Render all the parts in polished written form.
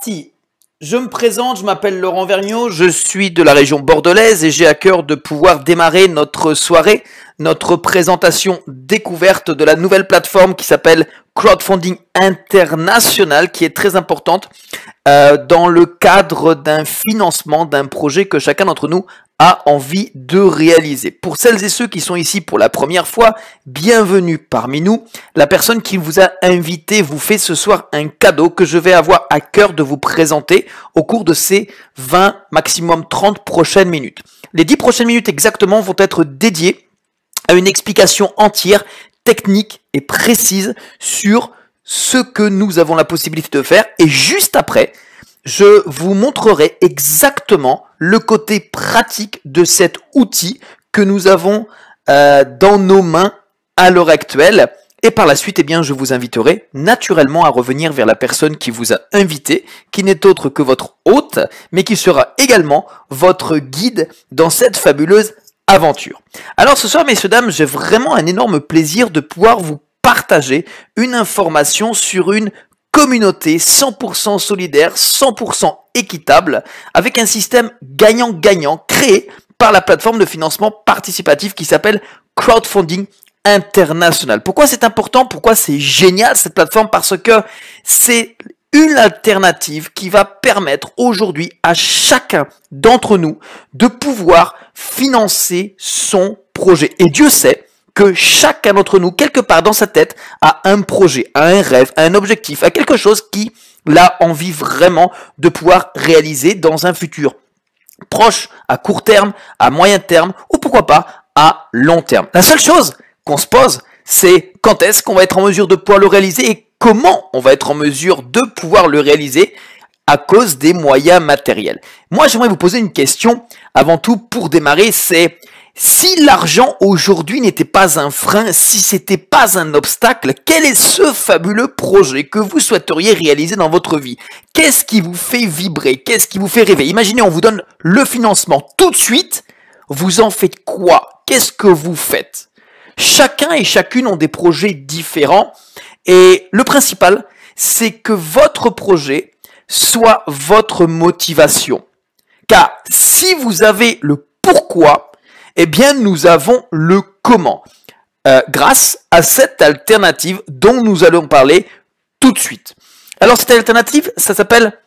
Si, je me présente, je m'appelle Laurent Vergniaud, je suis de la région bordelaise et j'ai à cœur de pouvoir démarrer notre soirée, notre présentation découverte de la nouvelle plateforme qui s'appelle Crowdfunding International, qui est très importante dans le cadre d'un financement d'un projet que chacun d'entre nous a envie de réaliser. Pour celles et ceux qui sont ici pour la première fois, bienvenue parmi nous. La personne qui vous a invité vous fait ce soir un cadeau que je vais avoir à cœur de vous présenter au cours de ces 20, maximum 30 prochaines minutes. Les 10 prochaines minutes exactement vont être dédiées à une explication entière, technique et précise sur ce que nous avons la possibilité de faire. Et juste après, je vous montrerai exactement le côté pratique de cet outil que nous avons dans nos mains à l'heure actuelle. Et par la suite, eh bien, je vous inviterai naturellement à revenir vers la personne qui vous a invité, qui n'est autre que votre hôte, mais qui sera également votre guide dans cette fabuleuse aventure. Alors ce soir, messieurs, dames, j'ai vraiment un énorme plaisir de pouvoir vous partager une information sur une communauté 100% solidaire, 100% équitable, avec un système gagnant-gagnant créé par la plateforme de financement participatif qui s'appelle Crowdfunding International. Pourquoi c'est important? Pourquoi c'est génial cette plateforme? Parce que c'est une alternative qui va permettre aujourd'hui à chacun d'entre nous de pouvoir financer son projet. Et Dieu sait que chacun d'entre nous, quelque part dans sa tête, a un projet, a un rêve, a un objectif, a quelque chose qu'il a envie vraiment de pouvoir réaliser dans un futur proche, à court terme, à moyen terme, ou pourquoi pas à long terme. La seule chose qu'on se pose, c'est quand est-ce qu'on va être en mesure de pouvoir le réaliser et comment on va être en mesure de pouvoir le réaliser à cause des moyens matériels. Moi, j'aimerais vous poser une question avant tout pour démarrer, c'est si l'argent aujourd'hui n'était pas un frein, si c'était pas un obstacle, quel est ce fabuleux projet que vous souhaiteriez réaliser dans votre vie? Qu'est-ce qui vous fait vibrer? Qu'est-ce qui vous fait rêver? Imaginez, on vous donne le financement tout de suite. Vous en faites quoi? Qu'est-ce que vous faites? Chacun et chacune ont des projets différents et le principal, c'est que votre projet soit votre motivation. Car si vous avez le pourquoi, eh bien, nous avons le comment. Grâce à cette alternative dont nous allons parler tout de suite. Alors, cette alternative, ça s'appelle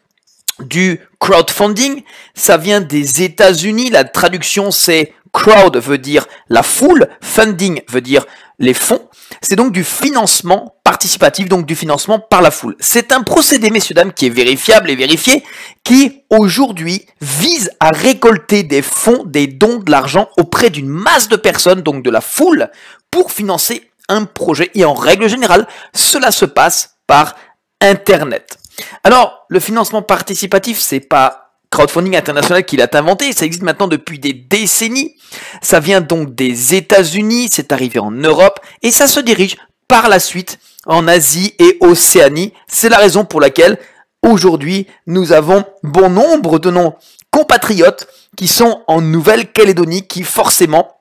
du crowdfunding. Ça vient des États-Unis. La traduction, c'est crowd veut dire la foule. Funding veut dire les fonds. C'est donc du financement participatif, donc du financement par la foule. C'est un procédé, messieurs, dames, qui est vérifiable et vérifié, qui aujourd'hui vise à récolter des fonds, des dons, de l'argent auprès d'une masse de personnes, donc de la foule, pour financer un projet. Et en règle générale, cela se passe par Internet. Alors, le financement participatif, c'est pas Crowdfunding International qui l'a inventé, ça existe maintenant depuis des décennies. Ça vient donc des États-Unis, c'est arrivé en Europe et ça se dirige par la suite en Asie et Océanie. C'est la raison pour laquelle aujourd'hui nous avons bon nombre de nos compatriotes qui sont en Nouvelle-Calédonie, qui forcément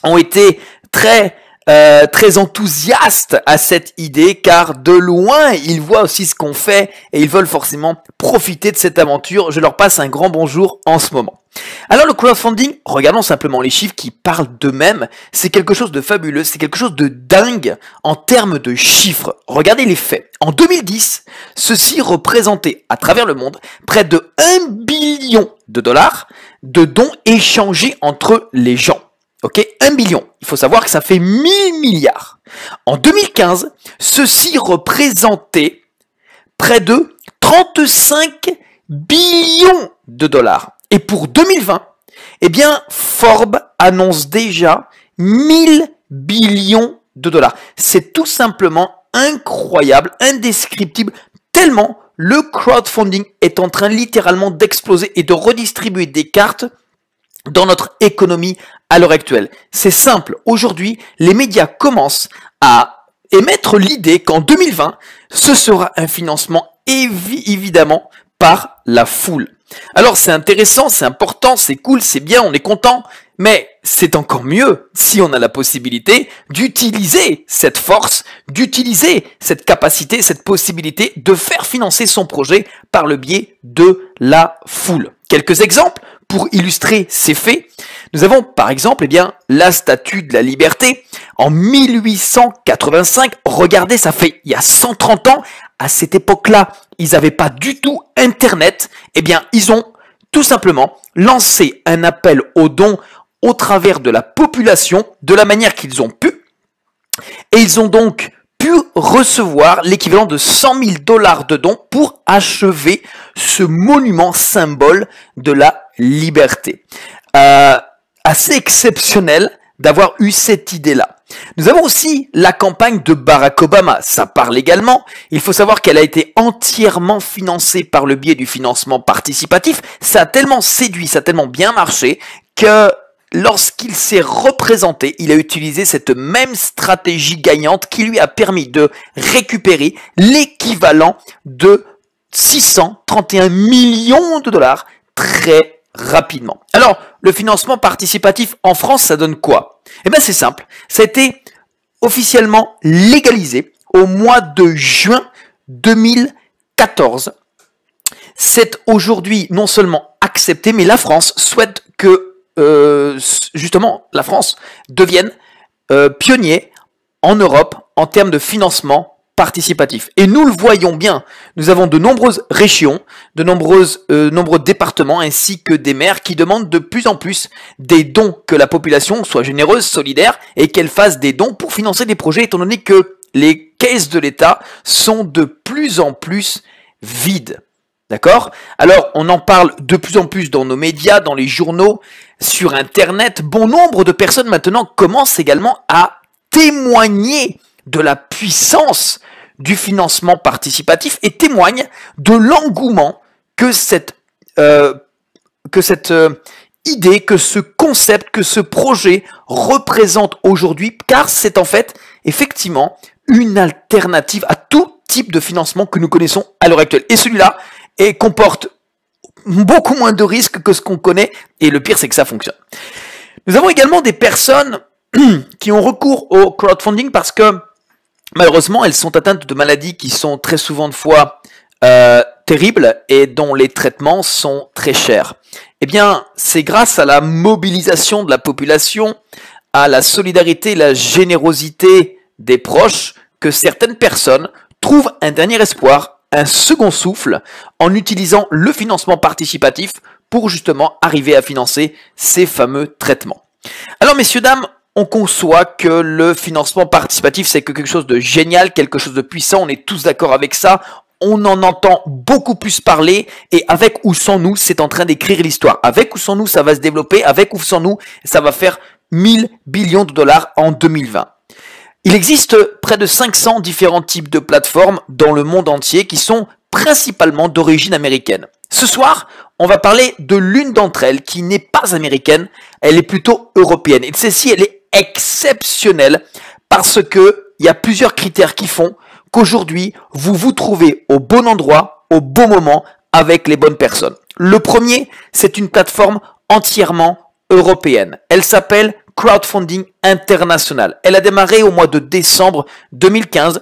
ont été très enthousiastes à cette idée, car de loin ils voient aussi ce qu'on fait et ils veulent forcément profiter de cette aventure. Je leur passe un grand bonjour en ce moment. Alors le crowdfunding, regardons simplement les chiffres qui parlent d'eux-mêmes, c'est quelque chose de fabuleux, c'est quelque chose de dingue en termes de chiffres. Regardez les faits. En 2010, ceci représentait à travers le monde près de 1 billion de dollars de dons échangés entre les gens. Ok, 1 billion. Il faut savoir que ça fait 1000 milliards. En 2015, ceci représentait près de 35 billions de dollars. Et pour 2020, eh bien, Forbes annonce déjà 1000 billions de dollars. C'est tout simplement incroyable, indescriptible, tellement le crowdfunding est en train littéralement d'exploser et de redistribuer des cartes dans notre économie à l'heure actuelle. C'est simple, aujourd'hui, les médias commencent à émettre l'idée qu'en 2020, ce sera un financement évidemment par la foule. Alors c'est intéressant, c'est important, c'est cool, c'est bien, on est content, Mais c'est encore mieux si on a la possibilité d'utiliser cette force, d'utiliser cette capacité, cette possibilité de faire financer son projet par le biais de la foule. Quelques exemples pour illustrer ces faits. Nous avons par exemple eh bien, la Statue de la Liberté en 1885. Regardez, ça fait il y a 130 ans. À cette époque-là, ils n'avaient pas du tout Internet. Eh bien, ils ont tout simplement lancé un appel aux dons au travers de la population, de la manière qu'ils ont pu. Et ils ont donc pu recevoir l'équivalent de 100 000 $ de dons pour achever ce monument symbole de la liberté. Assez exceptionnel d'avoir eu cette idée-là. Nous avons aussi la campagne de Barack Obama. Ça parle également. Il faut savoir qu'elle a été entièrement financée par le biais du financement participatif. Ça a tellement séduit, ça a tellement bien marché que lorsqu'il s'est représenté, il a utilisé cette même stratégie gagnante qui lui a permis de récupérer l'équivalent de 631 millions de dollars très rapidement. Alors, le financement participatif en France, ça donne quoi? Eh bien, c'est simple. Ça a été officiellement légalisé au mois de juin 2014. C'est aujourd'hui non seulement accepté, mais la France souhaite que justement la France devienne pionnier en Europe en termes de financement participatif. Et nous le voyons bien, nous avons de nombreuses régions, de nombreux départements ainsi que des maires qui demandent de plus en plus des dons, que la population soit généreuse, solidaire et qu'elle fasse des dons pour financer des projets étant donné que les caisses de l'État sont de plus en plus vides. D'accord? Alors, on en parle de plus en plus dans nos médias, dans les journaux, sur Internet. Bon nombre de personnes maintenant commencent également à témoigner de la puissance du financement participatif et témoignent de l'engouement que cette idée, que ce concept, que ce projet représente aujourd'hui, car c'est en fait effectivement une alternative à tout type de financement que nous connaissons à l'heure actuelle. Et celui-là comporte beaucoup moins de risques que ce qu'on connaît, et le pire c'est que ça fonctionne. Nous avons également des personnes qui ont recours au crowdfunding parce que malheureusement elles sont atteintes de maladies qui sont très souvent de fois terribles et dont les traitements sont très chers. Eh bien, c'est grâce à la mobilisation de la population, à la solidarité et la générosité des proches que certaines personnes trouvent un dernier espoir, un second souffle, en utilisant le financement participatif pour justement arriver à financer ces fameux traitements. Alors messieurs, dames, on conçoit que le financement participatif c'est quelque chose de génial, quelque chose de puissant, on est tous d'accord avec ça, on en entend beaucoup plus parler, et avec ou sans nous, c'est en train d'écrire l'histoire. Avec ou sans nous, ça va se développer, avec ou sans nous, ça va faire 1000 billions de dollars en 2020. Il existe près de 500 différents types de plateformes dans le monde entier qui sont principalement d'origine américaine. Ce soir, on va parler de l'une d'entre elles qui n'est pas américaine, elle est plutôt européenne. Et celle-ci, elle est exceptionnelle parce que il y a plusieurs critères qui font qu'aujourd'hui, vous vous trouvez au bon endroit, au bon moment, avec les bonnes personnes. Le premier, c'est une plateforme entièrement européenne. Elle s'appelle Crowdfunding International. Elle a démarré au mois de décembre 2015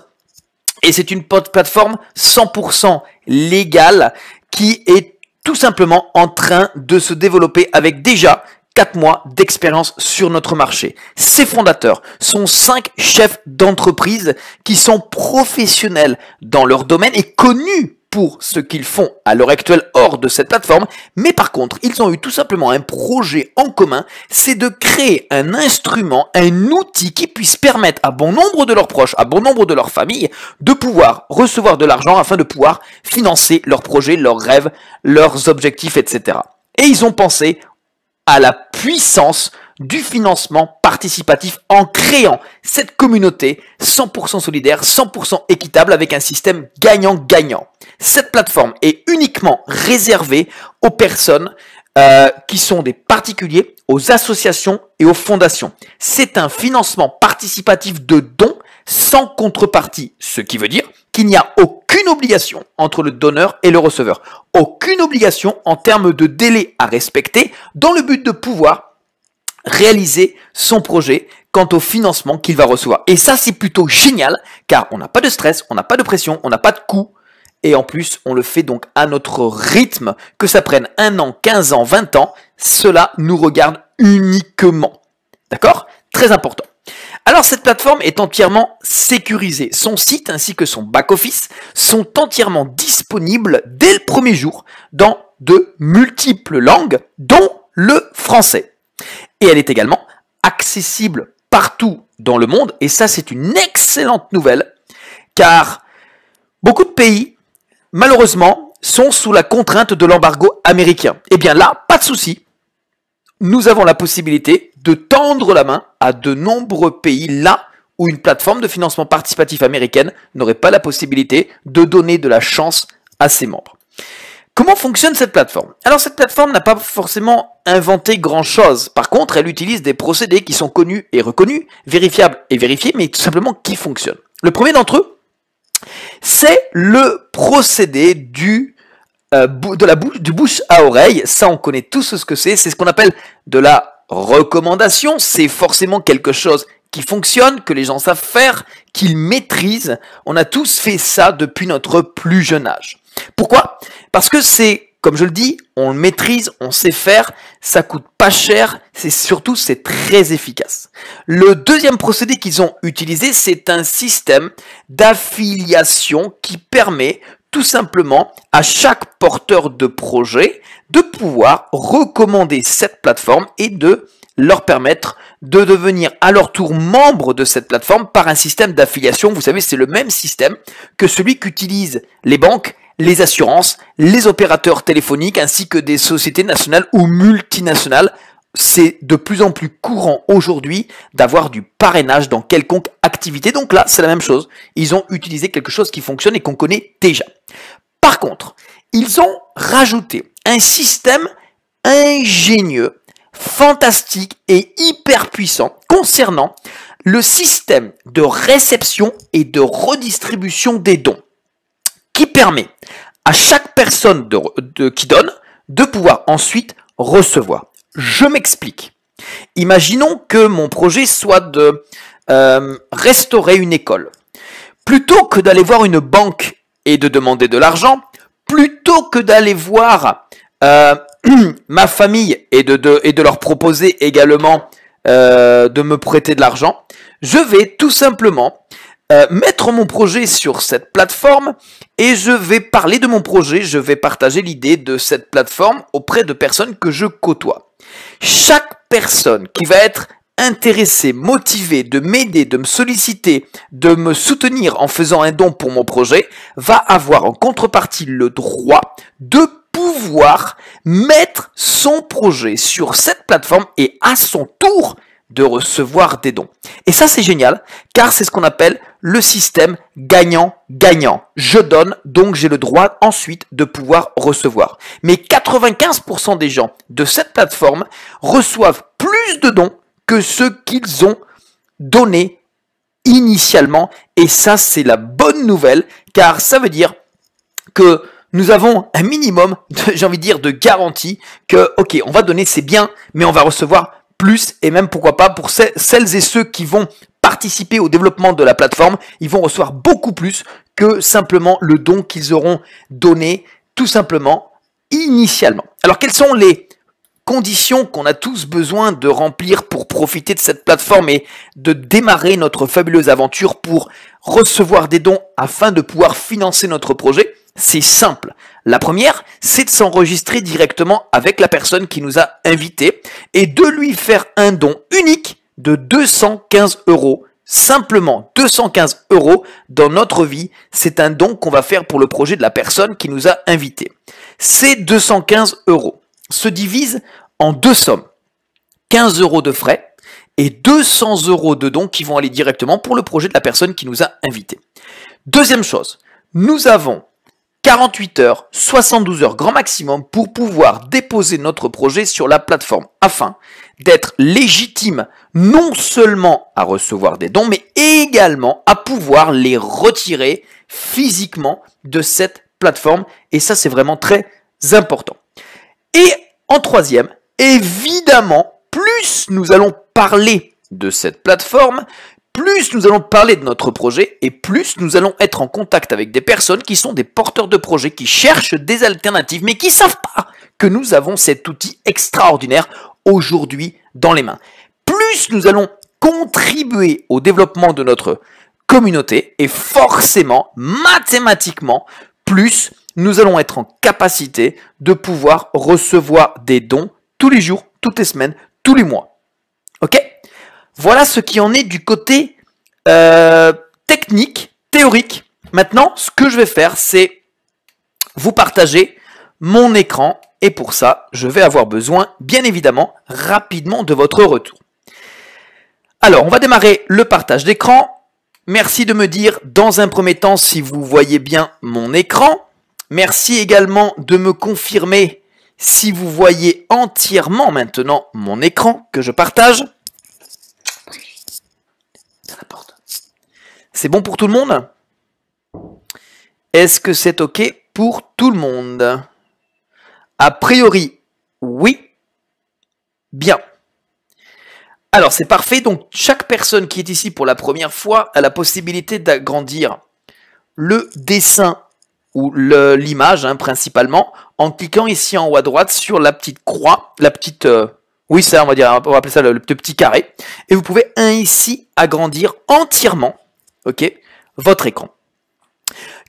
et c'est une plateforme 100% légale qui est tout simplement en train de se développer avec déjà 4 mois d'expérience sur notre marché. Ses fondateurs sont 5 chefs d'entreprise qui sont professionnels dans leur domaine et connus pour ce qu'ils font à l'heure actuelle hors de cette plateforme, mais par contre, ils ont eu tout simplement un projet en commun, c'est de créer un instrument, un outil qui puisse permettre à bon nombre de leurs proches, à bon nombre de leurs familles, de pouvoir recevoir de l'argent afin de pouvoir financer leurs projets, leurs rêves, leurs objectifs, etc. Et ils ont pensé à la puissance du financement participatif en créant cette communauté 100% solidaire, 100% équitable avec un système gagnant-gagnant. Cette plateforme est uniquement réservée aux personnes qui sont des particuliers, aux associations et aux fondations. C'est un financement participatif de dons sans contrepartie, ce qui veut dire qu'il n'y a aucune obligation entre le donneur et le receveur. Aucune obligation en termes de délai à respecter dans le but de pouvoir réaliser son projet quant au financement qu'il va recevoir. Et ça, c'est plutôt génial, car on n'a pas de stress, on n'a pas de pression, on n'a pas de coût, et en plus, on le fait donc à notre rythme, que ça prenne 1 an, 15 ans, 20 ans, cela nous regarde uniquement. D'accord? Très important. Alors cette plateforme est entièrement sécurisée. Son site ainsi que son back-office sont entièrement disponibles dès le premier jour dans de multiples langues, dont le français. Et elle est également accessible partout dans le monde, et ça c'est une excellente nouvelle, car beaucoup de pays, malheureusement, sont sous la contrainte de l'embargo américain. Et bien là, pas de souci, nous avons la possibilité de tendre la main à de nombreux pays là où une plateforme de financement participatif américaine n'aurait pas la possibilité de donner de la chance à ses membres. Comment fonctionne cette plateforme? Alors cette plateforme n'a pas forcément inventé grand-chose. Par contre, elle utilise des procédés qui sont connus et reconnus, vérifiables et vérifiés, mais tout simplement qui fonctionnent. Le premier d'entre eux, c'est le procédé du bouche à oreille. Ça, on connaît tous ce que c'est. C'est ce qu'on appelle de la recommandation. C'est forcément quelque chose qui fonctionne, que les gens savent faire, qu'ils maîtrisent. On a tous fait ça depuis notre plus jeune âge. Pourquoi? Parce que c'est, comme je le dis, on le maîtrise, on sait faire, ça coûte pas cher, c'est très efficace. Le deuxième procédé qu'ils ont utilisé, c'est un système d'affiliation qui permet tout simplement à chaque porteur de projet de pouvoir recommander cette plateforme et de leur permettre de devenir à leur tour membre de cette plateforme par un système d'affiliation. Vous savez, c'est le même système que celui qu'utilisent les banques, les assurances, les opérateurs téléphoniques ainsi que des sociétés nationales ou multinationales. C'est de plus en plus courant aujourd'hui d'avoir du parrainage dans quelconque activité. Donc là, c'est la même chose. Ils ont utilisé quelque chose qui fonctionne et qu'on connaît déjà. Par contre, ils ont rajouté un système ingénieux, fantastique et hyper puissant concernant le système de réception et de redistribution des dons, qui permet à chaque personne qui donne de pouvoir ensuite recevoir. Je m'explique. Imaginons que mon projet soit de restaurer une école. Plutôt que d'aller voir une banque et de demander de l'argent, plutôt que d'aller voir ma famille et de leur proposer également de me prêter de l'argent, je vais tout simplement mettre mon projet sur cette plateforme et je vais parler de mon projet, je vais partager l'idée de cette plateforme auprès de personnes que je côtoie. Chaque personne qui va être intéressée, motivée de m'aider, de me solliciter, de me soutenir en faisant un don pour mon projet, va avoir en contrepartie le droit de pouvoir mettre son projet sur cette plateforme et à son tour de recevoir des dons. Et ça, c'est génial, car c'est ce qu'on appelle le système gagnant-gagnant. Je donne, donc j'ai le droit ensuite de pouvoir recevoir. Mais 95% des gens de cette plateforme reçoivent plus de dons que ceux qu'ils ont donnés initialement. Et ça, c'est la bonne nouvelle, car ça veut dire que nous avons un minimum, j'ai envie de dire, de garantie que, ok, on va donner, c'est bien, mais on va recevoir plus, et même pourquoi pas pour celles et ceux qui vont participer au développement de la plateforme, ils vont recevoir beaucoup plus que simplement le don qu'ils auront donné tout simplement initialement. Alors quelles sont les conditions qu'on a tous besoin de remplir pour profiter de cette plateforme et de démarrer notre fabuleuse aventure pour recevoir des dons afin de pouvoir financer notre projet? C'est simple. La première, c'est de s'enregistrer directement avec la personne qui nous a invités et de lui faire un don unique de 215 €. Simplement 215 € dans notre vie, c'est un don qu'on va faire pour le projet de la personne qui nous a invités. Ces 215 € se divisent en deux sommes. 15 € de frais et 200 € de dons qui vont aller directement pour le projet de la personne qui nous a invités. Deuxième chose, nous avons 48 heures, 72 heures grand maximum pour pouvoir déposer notre projet sur la plateforme afin d'être légitime non seulement à recevoir des dons, mais également à pouvoir les retirer physiquement de cette plateforme. Et ça, c'est vraiment très important. Et en troisième, évidemment, plus plus nous allons parler de cette plateforme, plus nous allons parler de notre projet et plus nous allons être en contact avec des personnes qui sont des porteurs de projets, qui cherchent des alternatives, mais qui ne savent pas que nous avons cet outil extraordinaire aujourd'hui dans les mains. Plus nous allons contribuer au développement de notre communauté et forcément, mathématiquement, plus nous allons être en capacité de pouvoir recevoir des dons tous les jours, toutes les semaines, tous les mois. Ok ? Voilà ce qui en est du côté technique, théorique. Maintenant, ce que je vais faire, c'est vous partager mon écran. Et pour ça, je vais avoir besoin, bien évidemment, rapidement de votre retour. Alors, on va démarrer le partage d'écran. Merci de me dire, dans un premier temps, si vous voyez bien mon écran. Merci également de me confirmer si vous voyez entièrement maintenant mon écran que je partage. C'est bon pour tout le monde? Est-ce que c'est OK pour tout le monde? A priori, oui. Bien. Alors, c'est parfait. Donc, chaque personne qui est ici pour la première fois a la possibilité d'agrandir le dessin ou l'image, principalement, en cliquant ici en haut à droite sur la petite croix, la petite... oui, ça, on va appeler ça le petit carré. Et vous pouvez ici agrandir entièrement, ok, votre écran.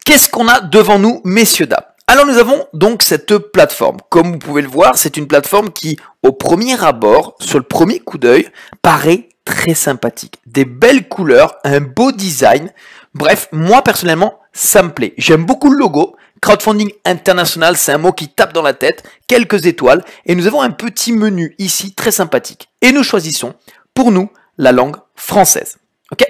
Qu'est-ce qu'on a devant nous, messieurs, dames? Alors, nous avons donc cette plateforme. Comme vous pouvez le voir, c'est une plateforme qui, au premier abord, sur le premier coup d'œil, paraît très sympathique. Des belles couleurs, un beau design. Bref, moi, personnellement, ça me plaît. J'aime beaucoup le logo. Crowdfunding international, c'est un mot qui tape dans la tête. Quelques étoiles. Et nous avons un petit menu ici, très sympathique. Et nous choisissons, pour nous, la langue française. Ok ?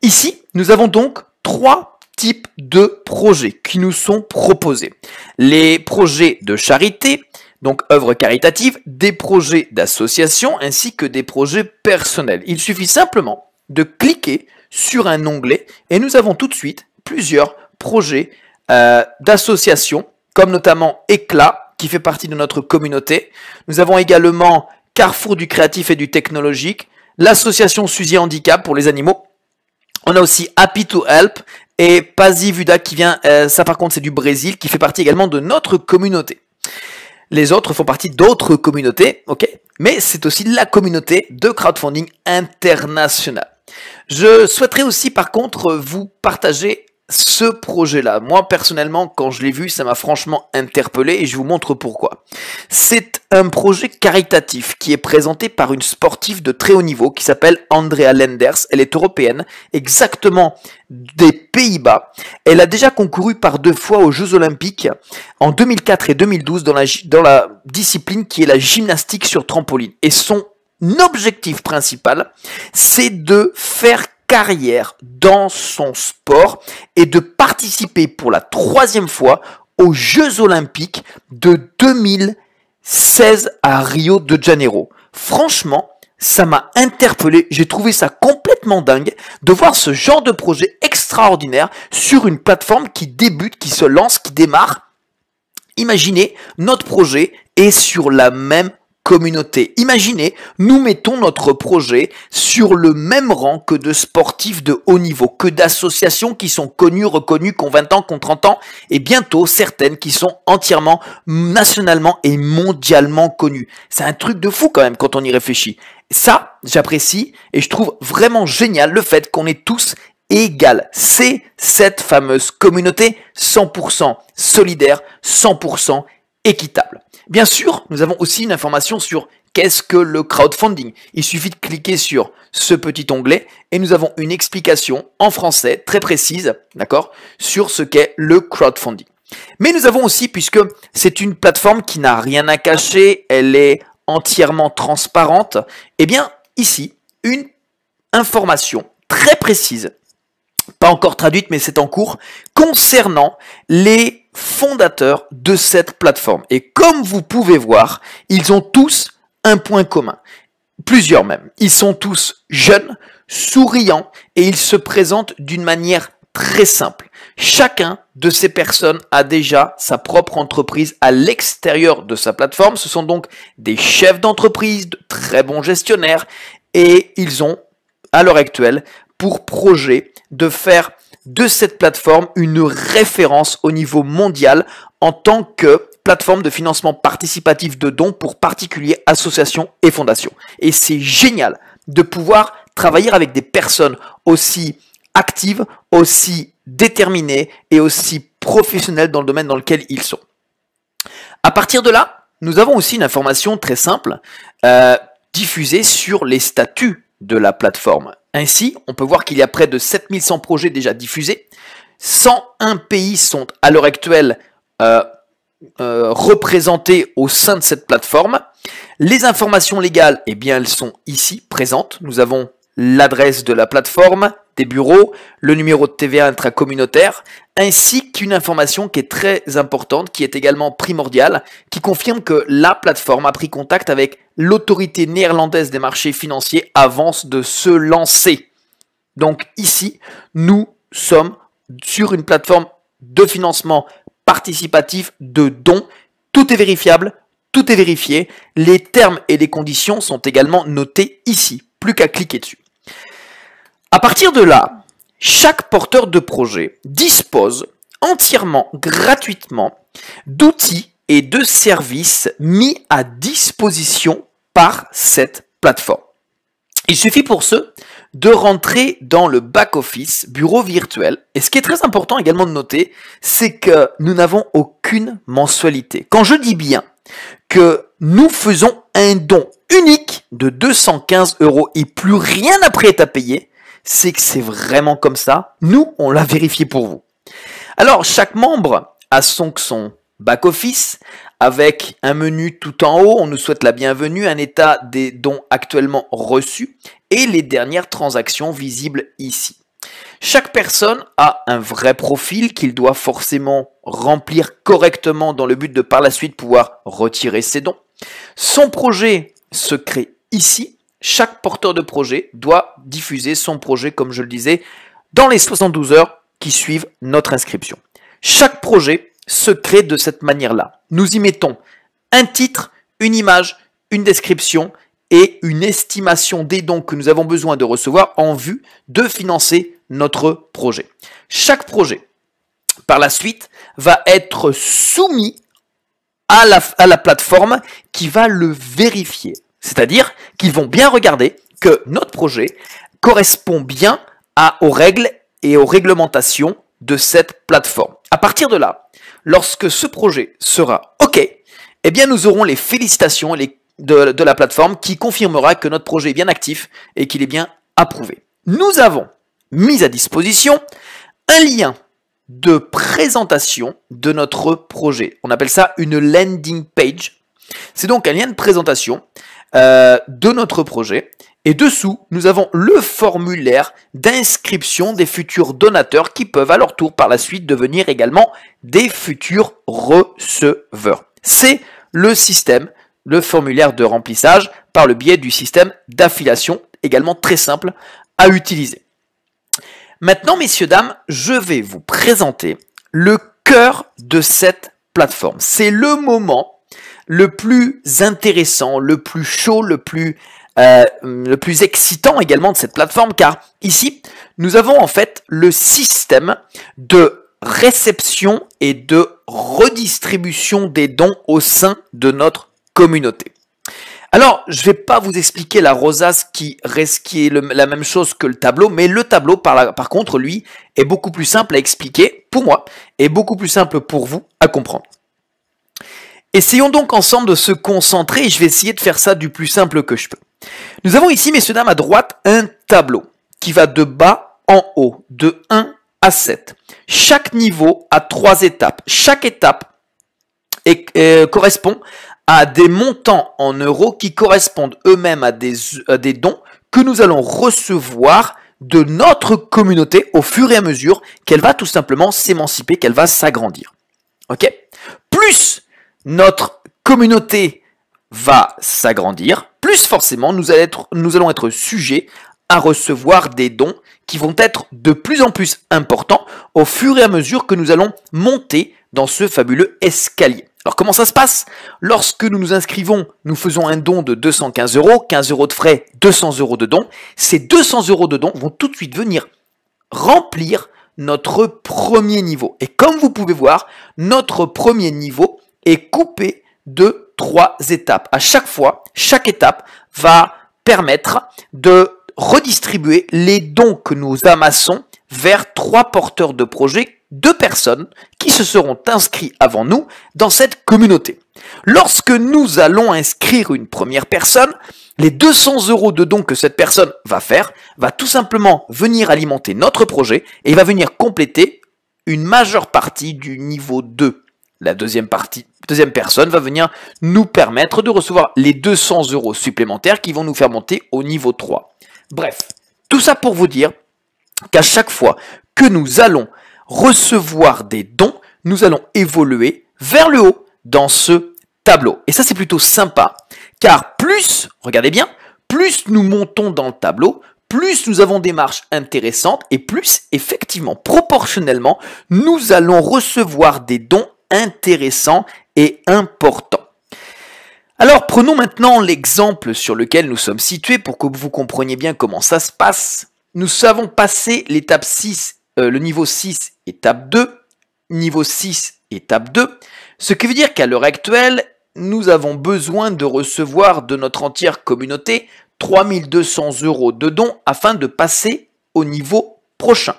Ici, nous avons donc 3 types de projets qui nous sont proposés. Les projets de charité, donc œuvres caritatives, des projets d'association ainsi que des projets personnels. Il suffit simplement de cliquer sur un onglet et nous avons tout de suite plusieurs projets d'association, comme notamment Éclat, qui fait partie de notre communauté. Nous avons également Carrefour du créatif et du technologique, l'association Suzy Handicap pour les animaux. On a aussi Happy to Help et Pasi Vuda qui vient, ça par contre c'est du Brésil, qui fait partie également de notre communauté. Les autres font partie d'autres communautés, ok, mais c'est aussi la communauté de crowdfunding international. Je souhaiterais aussi par contre vous partager ce projet-là. Moi personnellement, quand je l'ai vu, ça m'a franchement interpellé et je vous montre pourquoi. C'est un projet caritatif qui est présenté par une sportive de très haut niveau qui s'appelle Andrea Lenders. Elle est européenne, exactement des Pays-Bas. Elle a déjà concouru par 2 fois aux Jeux Olympiques en 2004 et 2012 dans la discipline qui est la gymnastique sur trampoline. Et son objectif principal, c'est de faire carrière dans son sport et de participer pour la 3e fois aux Jeux Olympiques de 2016 à Rio de Janeiro. Franchement, ça m'a interpellé, j'ai trouvé ça complètement dingue de voir ce genre de projet extraordinaire sur une plateforme qui débute, qui se lance, qui démarre. Imaginez, notre projet est sur la même communauté. Imaginez, nous mettons notre projet sur le même rang que de sportifs de haut niveau, que d'associations qui sont connues, reconnues, qui ont 20 ans, qui ont 30 ans, et bientôt certaines qui sont entièrement, nationalement et mondialement connues. C'est un truc de fou quand même quand on y réfléchit. Ça, j'apprécie et je trouve vraiment génial le fait qu'on est tous égal. C'est cette fameuse communauté 100% solidaire, 100% équitable. Bien sûr, nous avons aussi une information sur qu'est-ce que le crowdfunding. Il suffit de cliquer sur ce petit onglet et nous avons une explication en français très précise, d'accord, sur ce qu'est le crowdfunding. Mais nous avons aussi, puisque c'est une plateforme qui n'a rien à cacher, elle est entièrement transparente, eh bien ici, une information très précise, pas encore traduite mais c'est en cours, concernant les fondateurs de cette plateforme. Et comme vous pouvez voir, ils ont tous un point commun, plusieurs même. Ils sont tous jeunes, souriants et ils se présentent d'une manière très simple. Chacun de ces personnes a déjà sa propre entreprise à l'extérieur de sa plateforme. Ce sont donc des chefs d'entreprise, de très bons gestionnaires, et ils ont, à l'heure actuelle, pour projet de faire de cette plateforme une référence au niveau mondial en tant que plateforme de financement participatif de dons pour particuliers, associations et fondations. Et c'est génial de pouvoir travailler avec des personnes aussi actives, aussi déterminées et aussi professionnelles dans le domaine dans lequel ils sont. À partir de là, nous avons aussi une information très simple diffusée sur les statuts de la plateforme. Ainsi, on peut voir qu'il y a près de 7100 projets déjà diffusés. 101 pays sont à l'heure actuelle représentés au sein de cette plateforme. Les informations légales, eh bien, elles sont ici présentes. Nous avons l'adresse de la plateforme, des bureaux, le numéro de TVA intracommunautaire, ainsi qu'une information qui est très importante, qui est également primordiale, qui confirme que la plateforme a pris contact avec l'autorité néerlandaise des marchés financiers avant de se lancer. Donc ici, nous sommes sur une plateforme de financement participatif de dons. Tout est vérifiable, tout est vérifié. Les termes et les conditions sont également notés ici. Plus qu'à cliquer dessus. À partir de là, chaque porteur de projet dispose entièrement gratuitement d'outils et de services mis à disposition par cette plateforme. Il suffit pour ce de rentrer dans le back-office bureau virtuel. Et ce qui est très important également de noter, c'est que nous n'avons aucune mensualité. Quand je dis bien que nous faisons un don unique de 215 € et plus rien après est à payer, c'est que c'est vraiment comme ça. Nous, on l'a vérifié pour vous. Alors, chaque membre a son back-office avec un menu tout en haut. On nous souhaite la bienvenue, un état des dons actuellement reçus et les dernières transactions visibles ici. Chaque personne a un vrai profil qu'il doit forcément remplir correctement dans le but de par la suite pouvoir retirer ses dons. Son projet se crée ici. Chaque porteur de projet doit diffuser son projet, comme je le disais, dans les 72 heures qui suivent notre inscription. Chaque projet se crée de cette manière-là. Nous y mettons un titre, une image, une description et une estimation des dons que nous avons besoin de recevoir en vue de financer notre projet. Chaque projet, par la suite, va être soumis à la plateforme qui va le vérifier. C'est-à-dire qu'ils vont bien regarder que notre projet correspond bien aux règles et aux réglementations de cette plateforme. À partir de là, lorsque ce projet sera OK, eh bien nous aurons les félicitations de la plateforme qui confirmera que notre projet est bien actif et qu'il est bien approuvé. Nous avons mis à disposition un lien de présentation de notre projet. On appelle ça une landing page. C'est donc un lien de présentation de notre projet. Et dessous, nous avons le formulaire d'inscription des futurs donateurs qui peuvent à leur tour par la suite devenir également des futurs receveurs. C'est le système, le formulaire de remplissage par le biais du système d'affiliation, également très simple à utiliser. Maintenant, messieurs, dames, je vais vous présenter le cœur de cette plateforme. C'est le moment le plus intéressant, le plus chaud, le plus excitant également de cette plateforme, car ici, nous avons en fait le système de réception et de redistribution des dons au sein de notre communauté. Alors, je ne vais pas vous expliquer la rosace qui est la même chose que le tableau, mais le tableau, par contre, lui, est beaucoup plus simple à expliquer pour moi et beaucoup plus simple pour vous à comprendre. Essayons donc ensemble de se concentrer et je vais essayer de faire ça du plus simple que je peux. Nous avons ici, messieurs, dames, à droite, un tableau qui va de bas en haut, de 1 à 7. Chaque niveau a 3 étapes. Chaque étape correspond à des montants en euros qui correspondent eux-mêmes à des dons que nous allons recevoir de notre communauté au fur et à mesure qu'elle va tout simplement s'émanciper, qu'elle va s'agrandir. Ok ? Plus notre communauté va s'agrandir, plus forcément nous allons être sujets à recevoir des dons qui vont être de plus en plus importants au fur et à mesure que nous allons monter dans ce fabuleux escalier. Alors comment ça se passe? Lorsque nous nous inscrivons, nous faisons un don de 215 euros, 15 euros de frais, 200 euros de dons. Ces 200 euros de dons vont tout de suite venir remplir notre premier niveau. Et comme vous pouvez voir, notre premier niveau est coupé de 3 étapes. À chaque fois, chaque étape va permettre de redistribuer les dons que nous amassons vers 3 porteurs de projets, 2 personnes qui se seront inscrits avant nous dans cette communauté. Lorsque nous allons inscrire une première personne, les 200 euros de dons que cette personne va faire va tout simplement venir alimenter notre projet et va venir compléter une majeure partie du niveau 2. La deuxième personne va venir nous permettre de recevoir les 200 euros supplémentaires qui vont nous faire monter au niveau 3. Bref, tout ça pour vous dire qu'à chaque fois que nous allons recevoir des dons, nous allons évoluer vers le haut dans ce tableau. Et ça, c'est plutôt sympa, car plus, regardez bien, plus nous montons dans le tableau, plus nous avons des marches intéressantes et plus, effectivement, proportionnellement, nous allons recevoir des dons intéressants et importants. Alors, prenons maintenant l'exemple sur lequel nous sommes situés pour que vous compreniez bien comment ça se passe. Nous avons passé l'étape 6, le niveau 6, étape 2, niveau 6, étape 2, ce qui veut dire qu'à l'heure actuelle, nous avons besoin de recevoir de notre entière communauté 3200 euros de dons afin de passer au niveau prochain.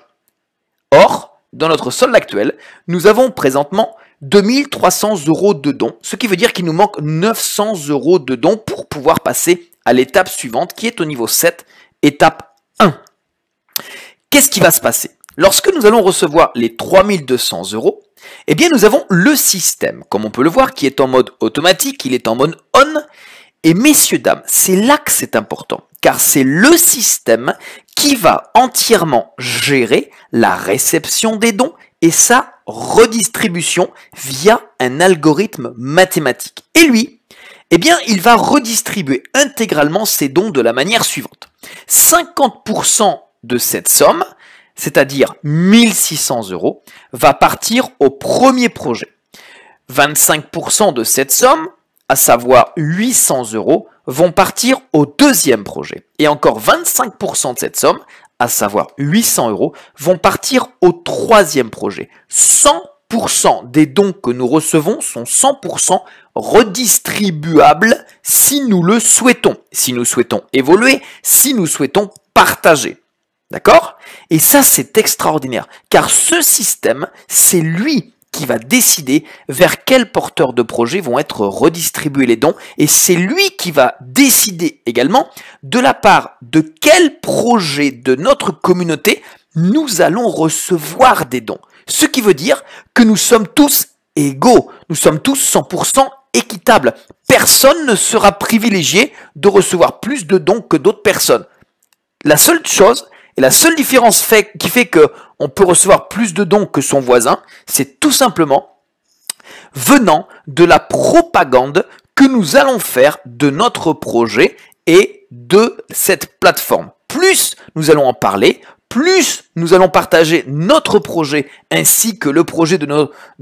Or, dans notre solde actuel, nous avons présentement 2300 euros de dons, ce qui veut dire qu'il nous manque 900 euros de dons pour pouvoir passer à l'étape suivante qui est au niveau 7, étape 1. Qu'est-ce qui va se passer? Lorsque nous allons recevoir les 3200 euros, eh bien nous avons le système, comme on peut le voir, qui est en mode automatique, il est en mode on. Et messieurs, dames, c'est là que c'est important, car c'est le système qui va entièrement gérer la réception des dons et sa redistribution via un algorithme mathématique. Et lui, eh bien, il va redistribuer intégralement ces dons de la manière suivante. 50% de cette somme, c'est-à-dire 1600 euros, va partir au premier projet. 25% de cette somme, à savoir 800 euros, vont partir au deuxième projet. Et encore 25% de cette somme, à savoir 800 euros, vont partir au troisième projet. 100% des dons que nous recevons sont 100% redistribuables si nous le souhaitons. Si nous souhaitons évoluer, si nous souhaitons partager. D'accord? Et ça, c'est extraordinaire, car ce système, c'est lui qui va décider vers quels porteurs de projets vont être redistribués les dons, et c'est lui qui va décider également de la part de quel projet de notre communauté nous allons recevoir des dons. Ce qui veut dire que nous sommes tous égaux, nous sommes tous 100% équitables. Personne ne sera privilégié de recevoir plus de dons que d'autres personnes. La seule chose, et la seule différence qui fait qu'on peut recevoir plus de dons que son voisin, c'est tout simplement venant de la propagande que nous allons faire de notre projet et de cette plateforme. Plus nous allons en parler, plus nous allons partager notre projet ainsi que le projet de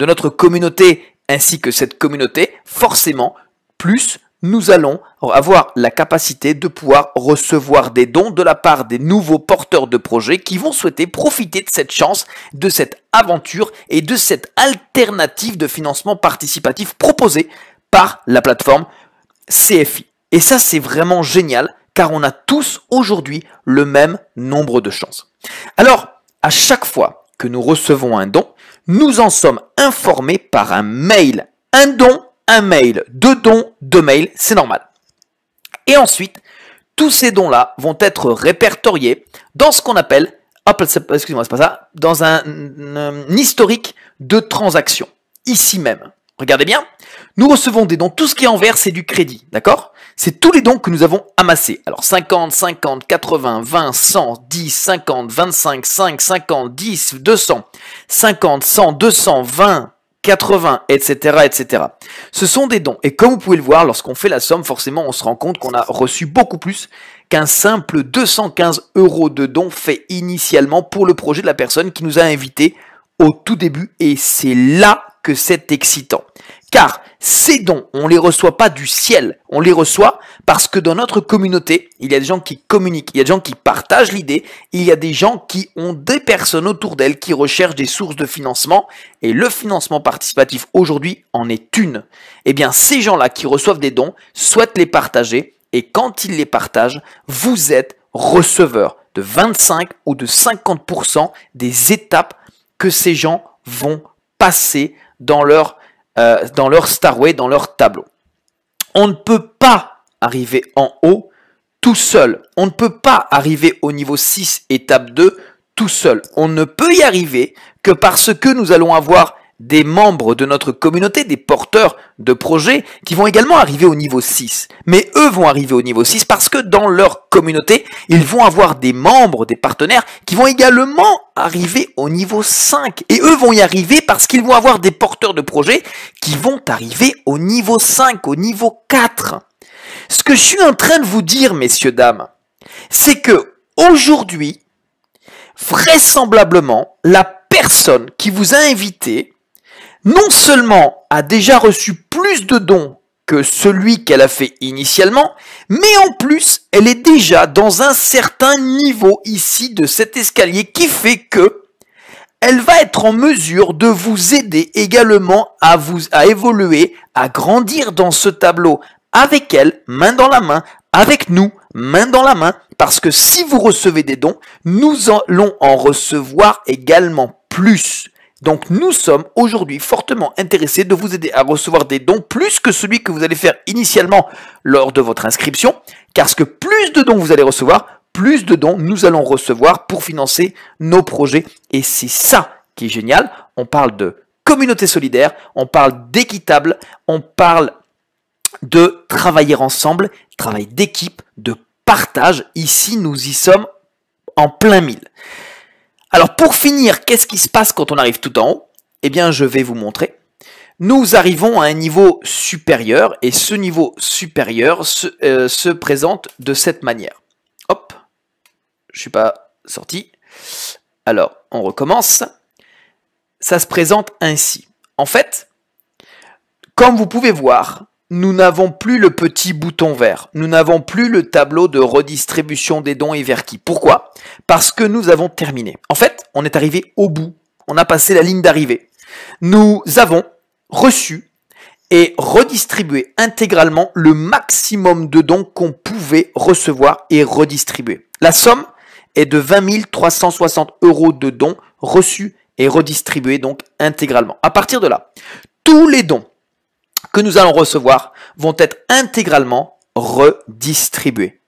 notre communauté ainsi que cette communauté, forcément, plus nous allons avoir la capacité de pouvoir recevoir des dons de la part des nouveaux porteurs de projets qui vont souhaiter profiter de cette chance, de cette aventure et de cette alternative de financement participatif proposée par la plateforme CFI. Et ça, c'est vraiment génial car on a tous aujourd'hui le même nombre de chances. Alors, à chaque fois que nous recevons un don, nous en sommes informés par un mail. Un don, un mail, 2 dons, 2 mails, c'est normal. Et ensuite, tous ces dons-là vont être répertoriés dans ce qu'on appelle, excusez-moi, c'est pas ça, dans un historique de transactions, ici même. Regardez bien, nous recevons des dons, tout ce qui est en vert, c'est du crédit, d'accord? C'est tous les dons que nous avons amassés. Alors 50, 50, 80, 20, 100, 10, 50, 25, 5, 50, 10, 200, 50, 100, 200, 20, 80, etc., etc. Ce sont des dons. Et comme vous pouvez le voir, lorsqu'on fait la somme, forcément, on se rend compte qu'on a reçu beaucoup plus qu'un simple 215 € de don fait initialement pour le projet de la personne qui nous a invités au tout début. Et c'est là que c'est excitant. Car ces dons, on ne les reçoit pas du ciel, on les reçoit parce que dans notre communauté, il y a des gens qui communiquent, il y a des gens qui partagent l'idée, il y a des gens qui ont des personnes autour d'elles qui recherchent des sources de financement, et le financement participatif aujourd'hui en est une. Eh bien, ces gens-là qui reçoivent des dons souhaitent les partager, et quand ils les partagent, vous êtes receveur de 25 ou de 50% des étapes que ces gens vont passer dans leur Starway, dans leur tableau. On ne peut pas arriver en haut tout seul. On ne peut pas arriver au niveau 6, étape 2, tout seul. On ne peut y arriver que parce que nous allons avoir des membres de notre communauté, des porteurs de projets qui vont également arriver au niveau 6. Mais eux vont arriver au niveau 6 parce que dans leur communauté, ils vont avoir des membres, des partenaires qui vont également arriver au niveau 5. Et eux vont y arriver parce qu'ils vont avoir des porteurs de projets qui vont arriver au niveau 5, au niveau 4. Ce que je suis en train de vous dire, messieurs, dames, c'est que aujourd'hui, vraisemblablement, la personne qui vous a invité non seulement a déjà reçu plus de dons que celui qu'elle a fait initialement, mais en plus, elle est déjà dans un certain niveau ici de cet escalier qui fait que elle va être en mesure de vous aider également à évoluer, à grandir dans ce tableau avec elle, main dans la main, avec nous, main dans la main, parce que si vous recevez des dons, nous allons en recevoir également plus. Donc nous sommes aujourd'hui fortement intéressés de vous aider à recevoir des dons plus que celui que vous allez faire initialement lors de votre inscription, car ce que plus de dons vous allez recevoir, plus de dons nous allons recevoir pour financer nos projets. Et c'est ça qui est génial. On parle de communauté solidaire, on parle d'équitable, on parle de travailler ensemble, travail d'équipe, de partage. Ici, nous y sommes en plein mille. Alors pour finir, qu'est-ce qui se passe quand on arrive tout en haut? Eh bien, je vais vous montrer. Nous arrivons à un niveau supérieur et ce niveau supérieur se présente de cette manière. Hop, je suis pas sorti. Alors, on recommence. Ça se présente ainsi. En fait, comme vous pouvez voir, nous n'avons plus le petit bouton vert. Nous n'avons plus le tableau de redistribution des dons et vers qui. Pourquoi? Parce que nous avons terminé. En fait, on est arrivé au bout. On a passé la ligne d'arrivée. Nous avons reçu et redistribué intégralement le maximum de dons qu'on pouvait recevoir et redistribuer. La somme est de 20 360 € de dons reçus et redistribués donc intégralement. À partir de là, tous les dons que nous allons recevoir vont être intégralement redistribués.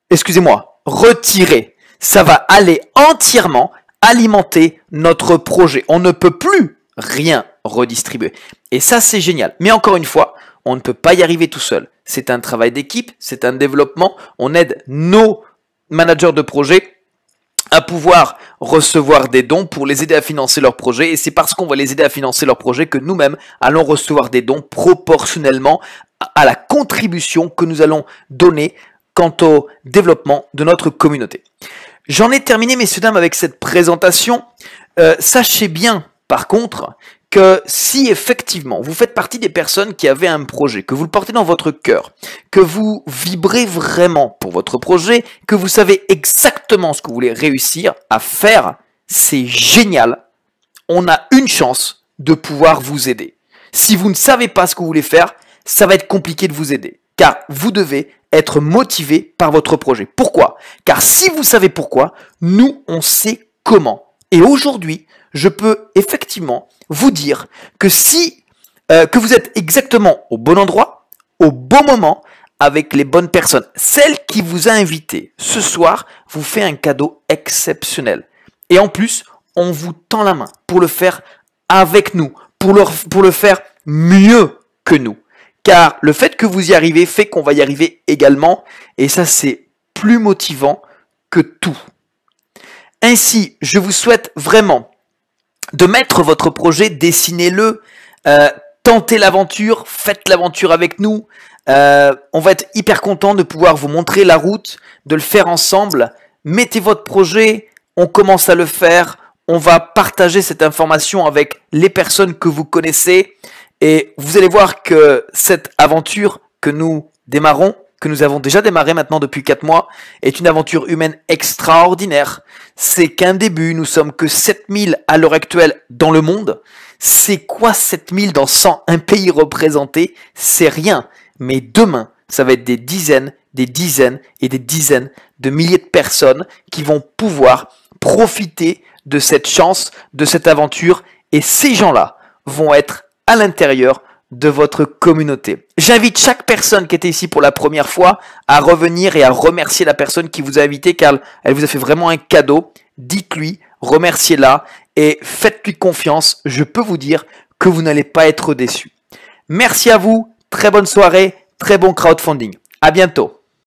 Excusez-moi, retirés. Ça va aller entièrement alimenter notre projet. On ne peut plus rien redistribuer. Et ça, c'est génial. Mais encore une fois, on ne peut pas y arriver tout seul. C'est un travail d'équipe, c'est un développement. On aide nos managers de projet à pouvoir recevoir des dons pour les aider à financer leur projet. Et c'est parce qu'on va les aider à financer leur projet que nous-mêmes allons recevoir des dons proportionnellement à la contribution que nous allons donner quant au développement de notre communauté. J'en ai terminé, messieurs, dames, avec cette présentation. Sachez bien, par contre, que si effectivement vous faites partie des personnes qui avaient un projet, que vous le portez dans votre cœur, que vous vibrez vraiment pour votre projet, que vous savez exactement ce que vous voulez réussir à faire, c'est génial. On a une chance de pouvoir vous aider. Si vous ne savez pas ce que vous voulez faire, ça va être compliqué de vous aider, car vous devez être motivé par votre projet. Pourquoi? Car si vous savez pourquoi, nous, on sait comment. Et aujourd'hui, je peux effectivement vous dire que que vous êtes exactement au bon endroit, au bon moment, avec les bonnes personnes. Celle qui vous a invité ce soir vous fait un cadeau exceptionnel. Et en plus, on vous tend la main pour le faire avec nous, pour le faire mieux que nous. Car le fait que vous y arrivez fait qu'on va y arriver également. Et ça, c'est plus motivant que tout. Ainsi, je vous souhaite vraiment de mettre votre projet, dessinez-le, tentez l'aventure, faites l'aventure avec nous. On va être hyper content de pouvoir vous montrer la route, de le faire ensemble. Mettez votre projet, on commence à le faire. On va partager cette information avec les personnes que vous connaissez. Et vous allez voir que cette aventure que nous démarrons, que nous avons déjà démarré maintenant depuis 4 mois, est une aventure humaine extraordinaire. C'est qu'un début, nous sommes que 7000 à l'heure actuelle dans le monde. C'est quoi 7000 dans 101 pays représentés? C'est rien. Mais demain, ça va être des dizaines et des dizaines de milliers de personnes qui vont pouvoir profiter de cette chance, de cette aventure. Et ces gens-là vont être à l'intérieur de votre communauté. J'invite chaque personne qui était ici pour la première fois à revenir et à remercier la personne qui vous a invité car elle vous a fait vraiment un cadeau. Dites-lui, remerciez-la et faites-lui confiance. Je peux vous dire que vous n'allez pas être déçus. Merci à vous, très bonne soirée, très bon crowdfunding. À bientôt.